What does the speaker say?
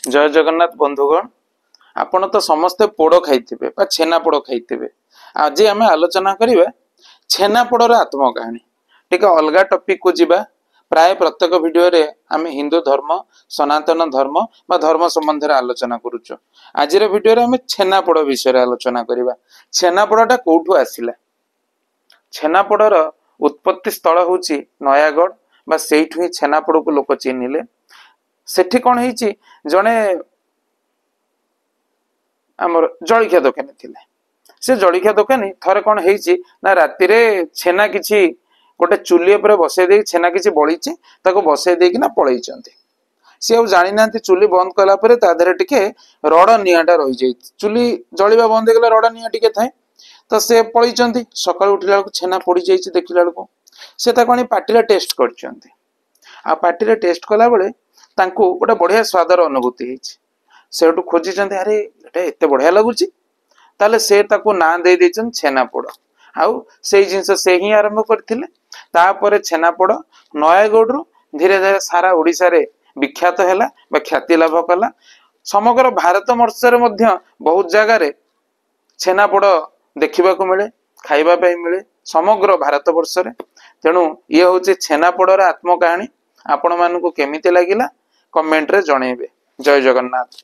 जय जगन्नाथ बंधुगण आपण तो समस्ते पोड़ खाइथिबे बा छेनापोड़ खाइथिबे। आज आम आलोचना करिबा छेनापोड़र आत्मकाहानी। टिके अलगा टॉपिक को जिबा। प्राय प्रत्येक वीडियो रे आम हिंदू धर्म सनातन धर्म बा धर्म संबंध रे आलोचना करूछु। आज रे वीडियो रे आम छेनापोड़ विषय रे आलोचना करिबा। छेनापोड़टा कोठू आसिला? छेनापोड़र उत्पत्ति स्थल होची नयागढ़ बा सेठु ही छेनापोड़ को लोक चिन्हिले। सेठी कौन है जड़े आमर जलिखिया दोकानी थिले। से जलिखिया दोकानी थरे कौन है राति रे छेना किछि गोटे चुली पर बसई दे छेना किछि बळीची ताको बसई देकी ना पळैचंती। से आ जानि नांती चुली बंद कला परे ता धरे टिके रड नियाटा रही जाई। चुली जलिबा बंद हे गला रड निया टिके थाए तो से पळैचंती। सकाळ उठिला बेलको छेना पड़ी जाईची देखिला बेलको से ताको आनी पार्टी रे टेस्ट करचंती। आ पार्टी रे टेस्ट कला बेले तांको गोटे बढ़िया स्वादर अनुभूति होती। से खोजी अरे एते बढ़िया लगुच ताले से ताको ना दे देछन छेनापोड़। आउ से जिनस से ही आरंभ करथिले। तापर छेनापोड़ नयागढ़ रु धीरे धीरे सारा ओडिसा रे विख्यात हैला बा ख्याति लाभ कला। समग्र भारत वर्ष रे मध्य बहुत जगह रे छेनापोड़ देखिबा को मिले, खाइबा पे मिले समग्र भारत वर्ष रे। तेणु ये होचे छेनापोड़र आत्मकाहानी। आपण मानकु केमिति लागिला कमेंट रे जणेबे। जय जगन्नाथ।